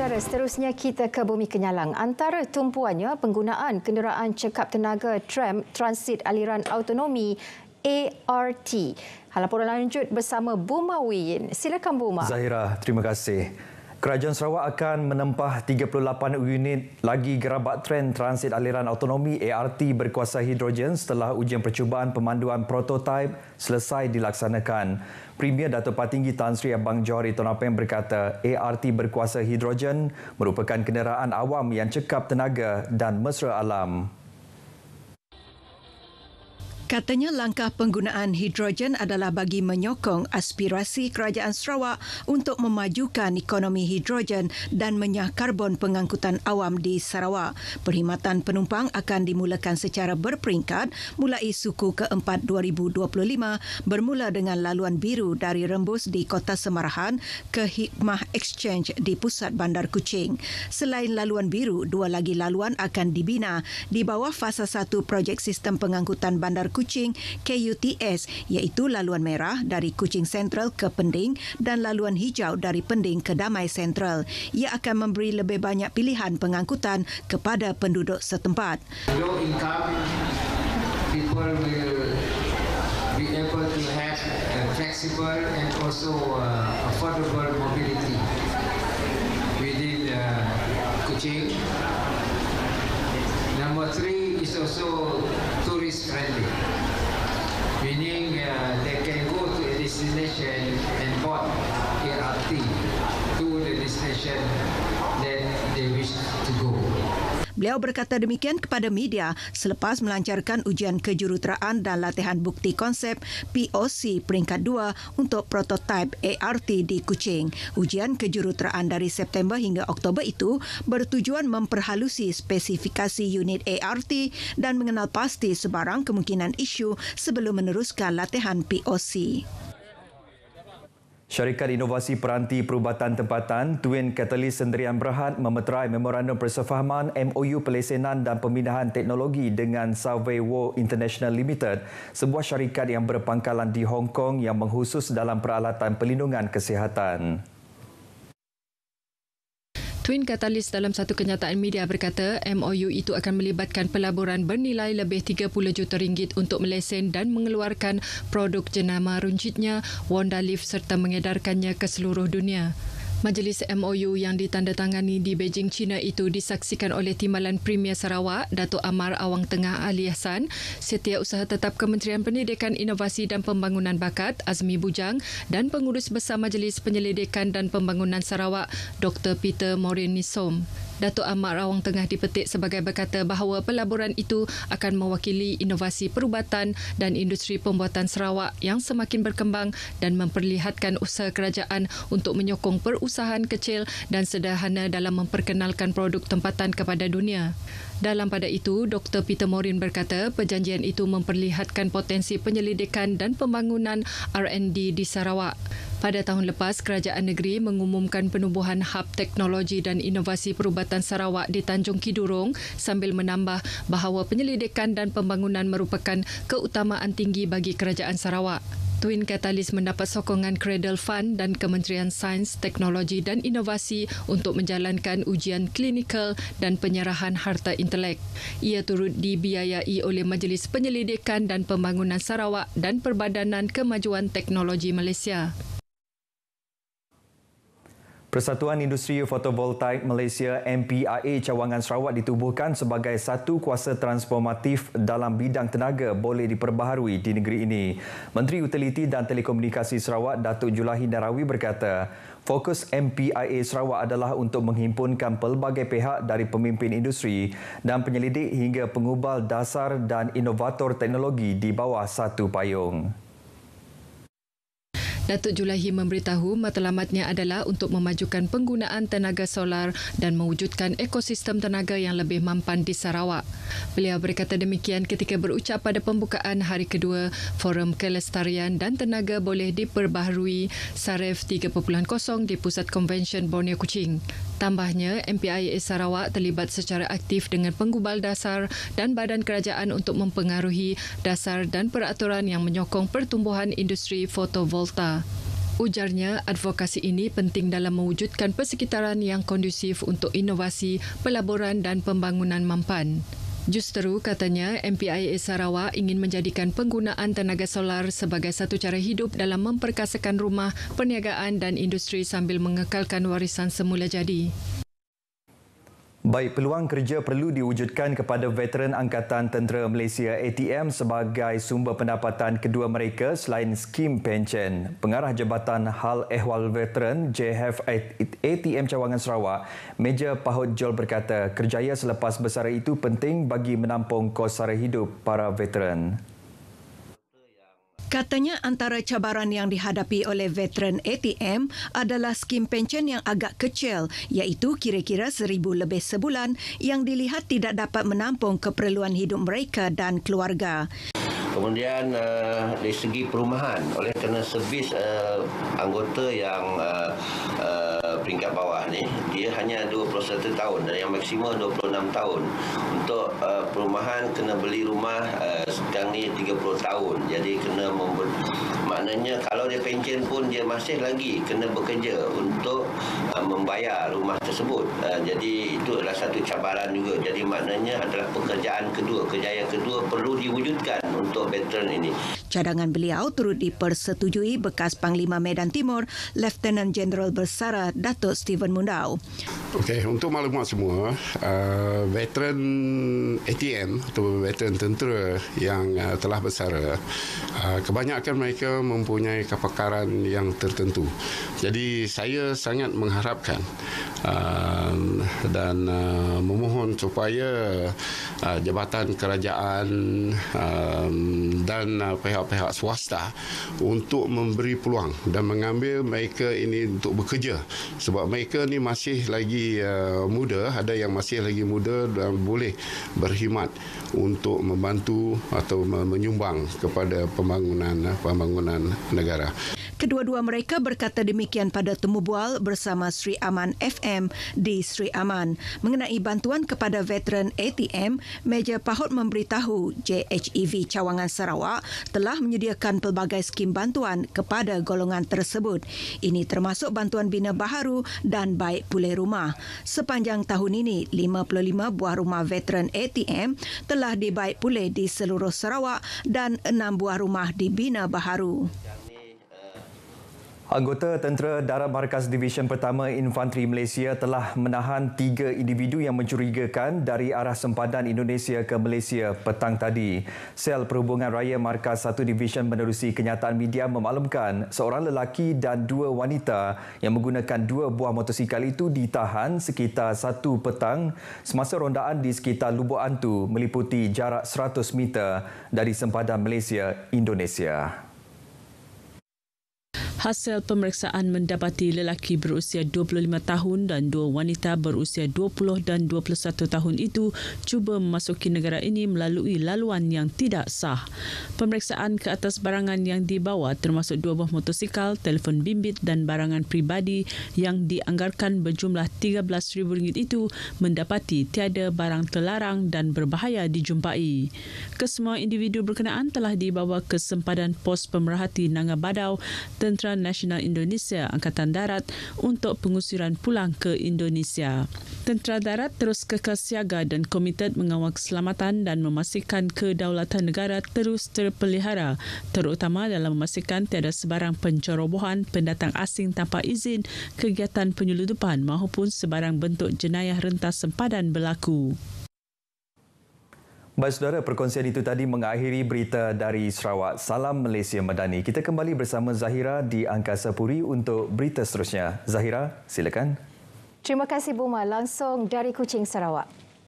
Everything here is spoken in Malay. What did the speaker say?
Saudara, seterusnya kita ke Bumi Kenyalang. Antara tumpuannya penggunaan kenderaan cekap tenaga tram transit aliran autonomi ART. Laporan lanjut bersama Buma Wiyin. Silakan Buma. Zahira, terima kasih. Kerajaan Sarawak akan menempah 38 unit lagi gerabak tren transit aliran autonomi ART berkuasa hidrogen setelah ujian percubaan pemanduan prototipe selesai dilaksanakan. Premier Datuk Patinggi Tan Sri Abang Johari Tonapeng berkata ART berkuasa hidrogen merupakan kenderaan awam yang cekap tenaga dan mesra alam. Katanya langkah penggunaan hidrogen adalah bagi menyokong aspirasi Kerajaan Sarawak untuk memajukan ekonomi hidrogen dan menyah karbon pengangkutan awam di Sarawak. Perkhidmatan penumpang akan dimulakan secara berperingkat mulai suku keempat 2025 bermula dengan laluan biru dari Rembus di Kota Semarahan ke Hikmah Exchange di pusat Bandar Kuching. Selain laluan biru, dua lagi laluan akan dibina di bawah fasa 1 projek sistem pengangkutan Bandar Kuching KUTS, iaitu laluan merah dari Kuching Sentral ke Pending dan laluan hijau dari Pending ke Damai Sentral. Ia akan memberi lebih banyak pilihan pengangkutan kepada penduduk setempat. Low income people will be able to have flexible and also affordable mobility within Kuching. Number 3 is also tourist friendly, meaning they can go to a destination and board ART to the destination that they wish to go. Beliau berkata demikian kepada media selepas melancarkan ujian kejuruteraan dan latihan bukti konsep POC peringkat 2 untuk prototipe ART di Kuching. Ujian kejuruteraan dari September hingga Oktober itu bertujuan memperhalusi spesifikasi unit ART dan mengenal pasti sebarang kemungkinan isu sebelum meneruskan latihan POC. Syarikat Inovasi Peranti Perubatan Tempatan Twin Catalyst Sendirian Berhad memeterai Memorandum Persefahaman MOU Pelesenan dan Pemindahan Teknologi dengan Survey World International Limited, sebuah syarikat yang berpangkalan di Hong Kong yang mengkhusus dalam peralatan pelindungan kesihatan. Twin Catalyst dalam satu kenyataan media berkata MOU itu akan melibatkan pelaburan bernilai lebih 30 juta ringgit untuk melesen dan mengeluarkan produk jenama runcitnya Wanda Leaf serta mengedarkannya ke seluruh dunia. Majlis MOU yang ditandatangani di Beijing, China itu disaksikan oleh Timbalan Premier Sarawak, Datuk Amar Awang Tengah Ali Hassan, Setiausaha Tetap Kementerian Pendidikan, Inovasi dan Pembangunan Bakat Azmi Bujang dan Pengurus Besar Majlis Penyelidikan dan Pembangunan Sarawak Dr. Peter Morin Nisom. Datuk Amar Awang Tengah dipetik sebagai berkata bahawa pelaburan itu akan mewakili inovasi perubatan dan industri pembuatan Sarawak yang semakin berkembang dan memperlihatkan usaha kerajaan untuk menyokong perusahaan kecil dan sederhana dalam memperkenalkan produk tempatan kepada dunia. Dalam pada itu, Dr. Peter Morin berkata perjanjian itu memperlihatkan potensi penyelidikan dan pembangunan R&D di Sarawak. Pada tahun lepas, kerajaan negeri mengumumkan penubuhan hub teknologi dan inovasi perubatan Sarawak di Tanjung Kidurong sambil menambah bahawa penyelidikan dan pembangunan merupakan keutamaan tinggi bagi kerajaan Sarawak. Twin Catalyst mendapat sokongan Cradle Fund dan Kementerian Sains, Teknologi dan Inovasi untuk menjalankan ujian klinikal dan penyerahan harta intelek. Ia turut dibiayai oleh Majlis Penyelidikan dan Pembangunan Sarawak dan Perbadanan Kemajuan Teknologi Malaysia. Persatuan Industri Fotovoltaik Malaysia MPIA cawangan Sarawak ditubuhkan sebagai satu kuasa transformatif dalam bidang tenaga boleh diperbaharui di negeri ini. Menteri Utiliti dan Telekomunikasi Sarawak Datuk Julahi Narawi berkata, fokus MPIA Sarawak adalah untuk menghimpunkan pelbagai pihak dari pemimpin industri dan penyelidik hingga pengubal dasar dan inovator teknologi di bawah satu payung. Datuk Julahi memberitahu matlamatnya adalah untuk memajukan penggunaan tenaga solar dan mewujudkan ekosistem tenaga yang lebih mampan di Sarawak. Beliau berkata demikian ketika berucap pada pembukaan hari kedua Forum Kelestarian dan Tenaga Boleh Diperbaharui Saref 3.0 di Pusat Konvensyen Borneo Kuching. Tambahnya, MPIA Sarawak terlibat secara aktif dengan penggubal dasar dan badan kerajaan untuk mempengaruhi dasar dan peraturan yang menyokong pertumbuhan industri fotovoltaik. Ujarnya, advokasi ini penting dalam mewujudkan persekitaran yang kondusif untuk inovasi, pelaburan dan pembangunan mampan. Justeru, katanya, MPIA Sarawak ingin menjadikan penggunaan tenaga solar sebagai satu cara hidup dalam memperkasakan rumah, perniagaan dan industri sambil mengekalkan warisan semula jadi. Baik, peluang kerja perlu diwujudkan kepada veteran Angkatan Tentera Malaysia ATM sebagai sumber pendapatan kedua mereka selain skim pencen. Pengarah Jabatan Hal Ehwal Veteran JHF ATM Cawangan Sarawak, Meja Pahut Jol berkata, kerjaya selepas bersara itu penting bagi menampung kos sara hidup para veteran. Katanya antara cabaran yang dihadapi oleh veteran ATM adalah skim pencen yang agak kecil, iaitu kira-kira 1,000 lebih sebulan yang dilihat tidak dapat menampung keperluan hidup mereka dan keluarga. Kemudian dari segi perumahan, oleh kerana servis anggota yang peringkat bawah ni, dia hanya 21 tahun dan yang maksimal 26 tahun. Untuk perumahan kena beli rumah sekarang ni 30 tahun. Jadi kena maknanya kalau dia pencen pun dia masih lagi kena bekerja untuk membayar rumah tersebut. Jadi itu adalah satu cabaran juga. Jadi maknanya adalah pekerjaan kedua, kejayaan kedua perlu diwujudkan untuk veteran ini. Cadangan beliau turut dipersetujui bekas Panglima Medan Timur, Lieutenant Jeneral Bersara Datuk Stephen Mundau. Okey, untuk maklumat semua, veteran ATM atau veteran tentera yang telah bersara, kebanyakan mereka mempunyai kepakaran yang tertentu. Jadi saya sangat mengharapkan dan memohon supaya Jabatan Kerajaan dan pihak-pihak swasta untuk memberi peluang dan mengambil mereka ini untuk bekerja, sebab mereka ni masih lagi muda, ada yang masih lagi muda dan boleh berkhidmat untuk membantu atau menyumbang kepada pembangunan negara. Kedua-dua mereka berkata demikian pada temu bual bersama Sri Aman FM di Sri Aman. Mengenai bantuan kepada veteran ATM, Meja Pahut memberitahu JHEV Cawangan Sarawak telah menyediakan pelbagai skim bantuan kepada golongan tersebut. Ini termasuk bantuan bina baharu dan baik pulih rumah. Sepanjang tahun ini, 55 buah rumah veteran ATM telah dibaik pulih di seluruh Sarawak dan 6 buah rumah dibina baharu. Anggota Tentera Darat Markas Divisyen Pertama Infanteri Malaysia telah menahan 3 individu yang mencurigakan dari arah sempadan Indonesia ke Malaysia petang tadi. Sel Perhubungan Raya Markas 1 Divisyen menerusi kenyataan media memaklumkan seorang lelaki dan 2 wanita yang menggunakan 2 buah motosikal itu ditahan sekitar 1 petang semasa rondaan di sekitar Lubuk Antu meliputi jarak 100 meter dari sempadan Malaysia-Indonesia. Hasil pemeriksaan mendapati lelaki berusia 25 tahun dan 2 wanita berusia 20 dan 21 tahun itu cuba memasuki negara ini melalui laluan yang tidak sah. Pemeriksaan ke atas barangan yang dibawa termasuk 2 buah motosikal, telefon bimbit dan barangan pribadi yang dianggarkan berjumlah RM13,000 itu mendapati tiada barang terlarang dan berbahaya dijumpai. Kesemua individu berkenaan telah dibawa ke sempadan pos pemerhati Nanga Badau, Tentera Nasional Indonesia Angkatan Darat untuk pengusiran pulang ke Indonesia. Tentera Darat terus kekal siaga dan komited mengawal keselamatan dan memastikan kedaulatan negara terus terpelihara, terutama dalam memastikan tiada sebarang pencerobohan pendatang asing tanpa izin, kegiatan penyeludupan maupun sebarang bentuk jenayah rentas sempadan berlaku. Baik saudara, perkongsian itu tadi mengakhiri berita dari Sarawak. Salam Malaysia Madani. Kita kembali bersama Zahira di Angkasa Puri untuk berita seterusnya. Zahira, silakan. Terima kasih Buma, langsung dari Kuching, Sarawak.